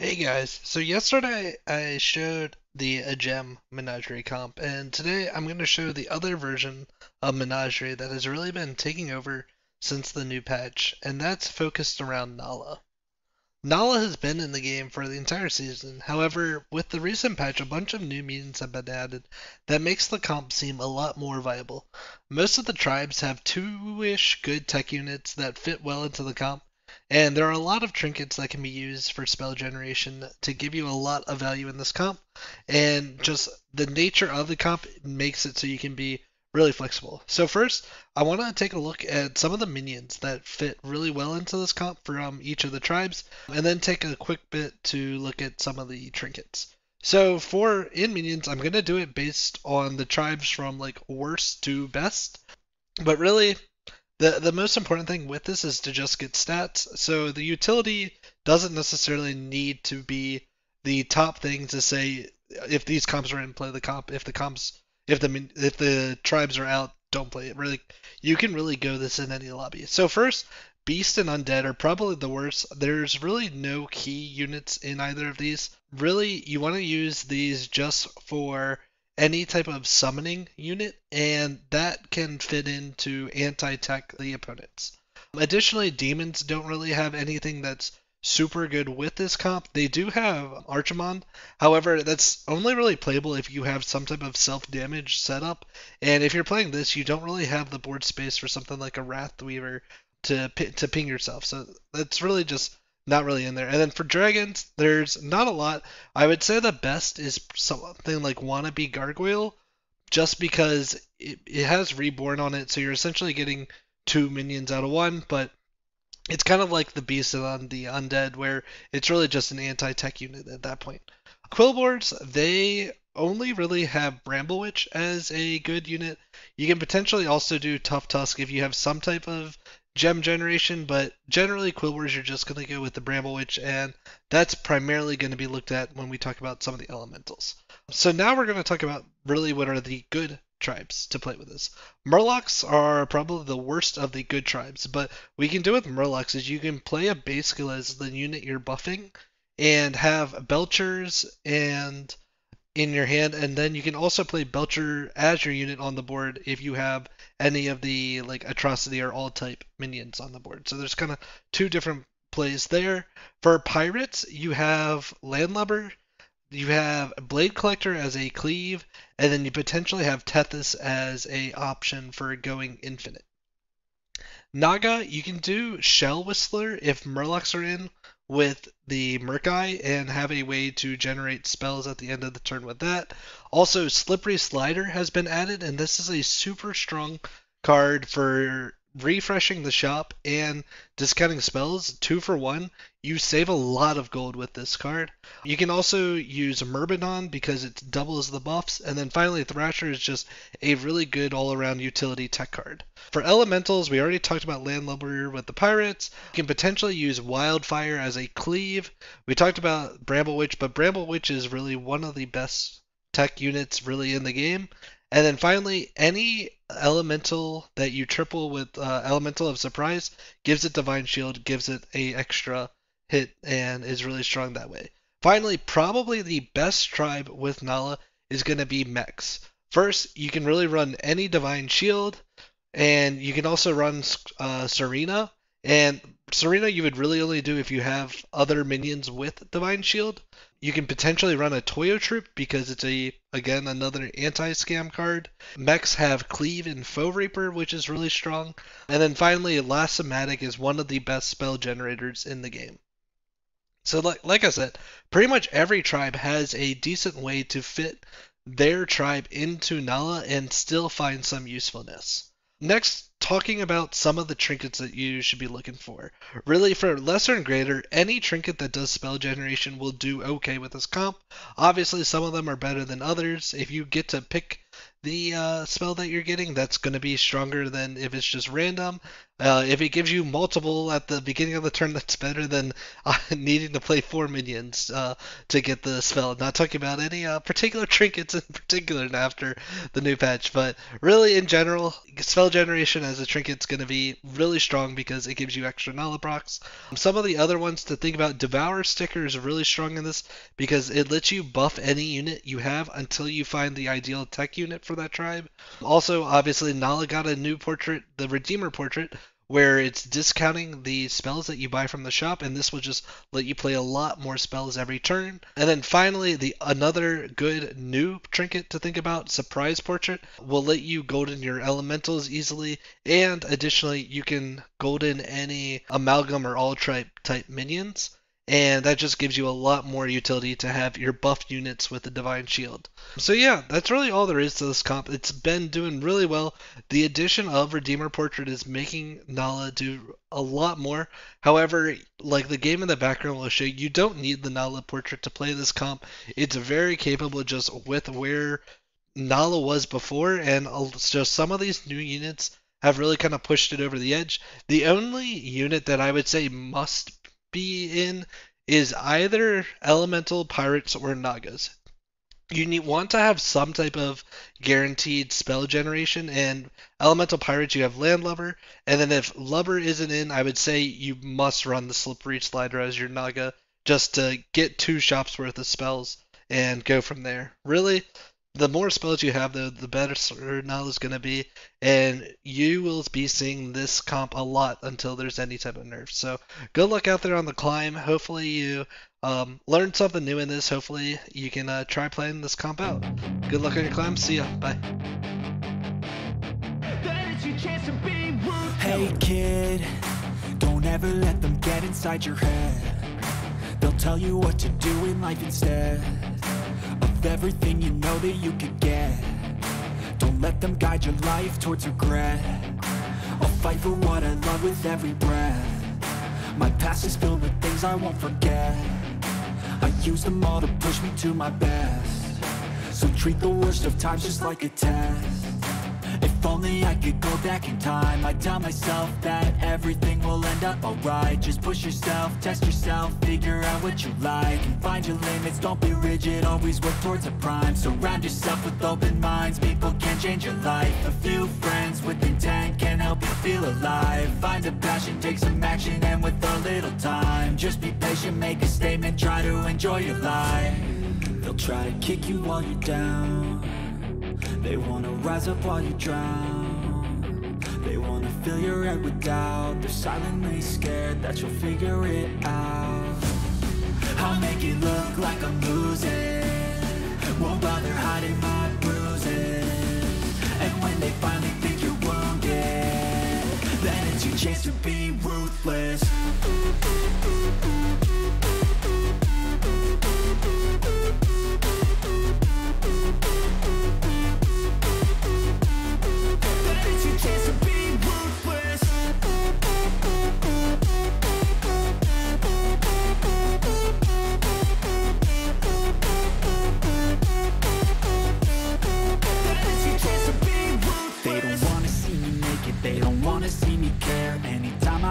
Hey guys, so yesterday I showed the gem Menagerie comp, and today I'm going to show the other version of Menagerie that has really been taking over since the new patch, and that's focused around Nalaa. Nalaa has been in the game for the entire season, however, with the recent patch, a bunch of new mutants have been added that makes the comp seem a lot more viable. Most of the tribes have two-ish good tech units that fit well into the comp, and there are a lot of trinkets that can be used for spell generation to give you a lot of value in this comp, and just the nature of the comp makes it so you can be really flexible. So first, I want to take a look at some of the minions that fit really well into this comp from each of the tribes, and then take a quick bit to look at some of the trinkets. So for in minions, I'm going to do it based on the tribes from like worst to best, but really the most important thing with this is to just get stats. So the utility doesn't necessarily need to be the top thing to say if these comps are in, play the comp. If the tribes are out, don't play it. Really, you can really go this in any lobby. So first, Beast and Undead are probably the worst. There's really no key units in either of these. Really, you want to use these just for any type of summoning unit, and that can fit into anti-tech the opponents. Additionally, demons don't really have anything that's super good with this comp. They do have Archimond, however, that's only really playable if you have some type of self-damage setup, and if you're playing this, you don't really have the board space for something like a Wrathweaver to ping yourself, so that's really just not really in there. And then for dragons, there's not a lot. I would say the best is something like Wannabe Gargoyle, just because it has Reborn on it, so you're essentially getting two minions out of one, but it's kind of like the Beast on the Undead, where it's really just an anti-tech unit at that point. Quillboards, they only really have Bramblewitch as a good unit. You can potentially also do Tough Tusk if you have some type of gem generation, but generally Quillboards you're just going to go with the Bramblewitch, and that's primarily going to be looked at when we talk about some of the elementals. So now we're going to talk about really what are the good tribes to play with this. Murlocs are probably the worst of the good tribes, but what you can do with Murlocs is you can play a base skill as the unit you're buffing and have Belchers and in your hand, and then you can also play Belcher as your unit on the board if you have any of the like atrocity or all type minions on the board. So there's kind of two different plays there. For pirates, you have Landlubber, you have Blade Collector as a cleave, and then you potentially have Tethys as a option for going infinite. Naga, you can do Shell Whistler if Murlocs are in with the Murkai and have a way to generate spells at the end of the turn with that. Also, Slippery Slider has been added, and this is a super strong card for refreshing the shop and discounting spells. 2 for 1. You save a lot of gold with this card. You can also use Myrmidon because it doubles the buffs. And then finally, Thrasher is just a really good all-around utility tech card. For elementals, we already talked about Landlubber with the pirates. You can potentially use Wildfire as a cleave. We talked about Bramblewitch, but Bramblewitch is really one of the best tech units really in the game. And then finally, any elemental that you triple with Elemental of Surprise gives it Divine Shield, gives it a extra hit, and is really strong that way. Finally, probably the best tribe with Nalaa is going to be mechs. First, you can really run any Divine Shield, and you can also run Serena. And Serena you would really only do if you have other minions with Divine Shield. You can potentially run a Toyo Troop because it's again another anti-scam card. Mechs have Cleave and Foe Reaper, which is really strong. And then finally, Last Somatic is one of the best spell generators in the game. So like I said, pretty much every tribe has a decent way to fit their tribe into Nalaa and still find some usefulness. Next, talking about some of the trinkets that you should be looking for. Really, for lesser and greater, any trinket that does spell generation will do okay with this comp. Obviously, some of them are better than others. If you get to pick the spell that you're getting. That's going to be stronger than if it's just random. If it gives you multiple at the beginning of the turn, that's better than needing to play 4 minions to get the spell. Not talking about any particular trinkets in particular after the new patch, but really in general, spell generation as a trinket's going to be really strong because it gives you extra Nalaa procs. Some of the other ones to think about, Devour Sticker is really strong in this because it lets you buff any unit you have until you find the ideal tech unit for that tribe. Also, obviously, Nalaa got a new portrait, the Redeemer portrait, where it's discounting the spells that you buy from the shop, and this will just let you play a lot more spells every turn. And then finally, another good new trinket to think about, Surprise Portrait, will let you golden your elementals easily, and additionally, you can golden any amalgam or all type minions. And that just gives you a lot more utility to have your buffed units with the Divine Shield. So yeah, that's really all there is to this comp. It's been doing really well. The addition of Redeemer Portrait is making Nalaa do a lot more. However, like the game in the background will show, you don't need the Nalaa Portrait to play this comp. It's very capable just with where Nalaa was before, and just some of these new units have really kind of pushed it over the edge. The only unit that I would say must be in is either elemental pirates or nagas. You want to have some type of guaranteed spell generation, and elemental pirates you have landlubber, and then if lubber isn't in, I would say you must run the slippery slider as your naga just to get 2 shops worth of spells and go from there. Really, the more spells you have, though, the better Nalaa is going to be, and you will be seeing this comp a lot until there's any type of nerf. So good luck out there on the climb. Hopefully you learned something new in this. Hopefully you can try playing this comp out. Good luck on your climb. See ya. Bye. Hey kid, don't ever let them get inside your head. They'll tell you what to do in life instead of everything you know that you could get. Don't let them guide your life towards regret. I'll fight for what I love with every breath. My past is filled with things I won't forget. I use them all to push me to my best. So treat the worst of times just like a test. If only I could go back in time, I'd tell myself that everything will end up alright. Just push yourself, test yourself, figure out what you like, and find your limits, don't be rigid, always work towards a prime. Surround yourself with open minds, people can change your life. A few friends with intent can help you feel alive. Find a passion, take some action, and with a little time, just be patient, make a statement, try to enjoy your life. They'll try to kick you while you're down. They wanna rise up while you drown. They wanna fill your head with doubt. They're silently scared that you'll figure it out. I'll make it look like I'm losing, won't bother hiding my bruises. And when they finally think you're wounded, then it's your chance to be ruthless.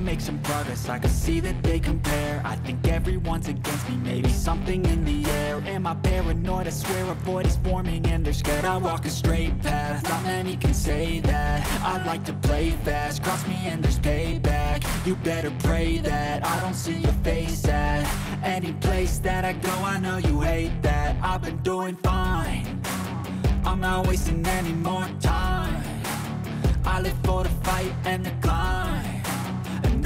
Make some progress, I can see that they compare. I think everyone's against me, maybe something in the air. Am I paranoid? I swear a void is forming and they're scared. I walk a straight path, not many can say that. I like to play fast, cross me and there's payback. You better pray that I don't see your face at any place that I go. I know you hate that. I've been doing fine, I'm not wasting any more time. I live for the fight and the climb.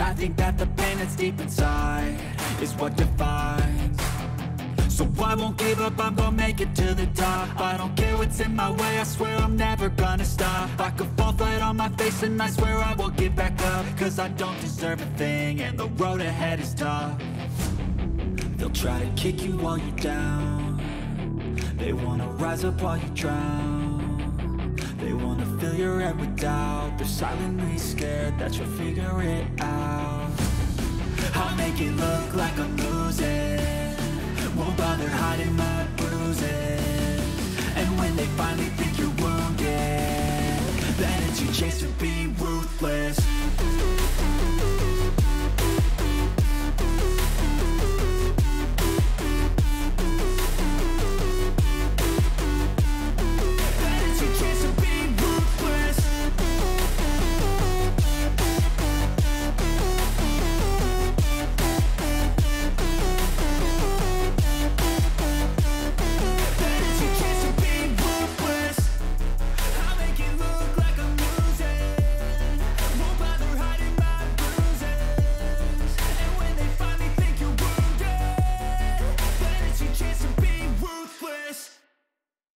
I think that the pain that's deep inside is what defines. So I won't give up, I'm gonna make it to the top. I don't care what's in my way, I swear I'm never gonna stop. I could fall flat on my face and I swear I won't get back up. Cause I don't deserve a thing and the road ahead is tough. They'll try to kick you while you're down. They wanna rise up while you drown. They wanna fill your head with doubt. They're silently scared that you'll figure it out. I'll make it look like I'm losing,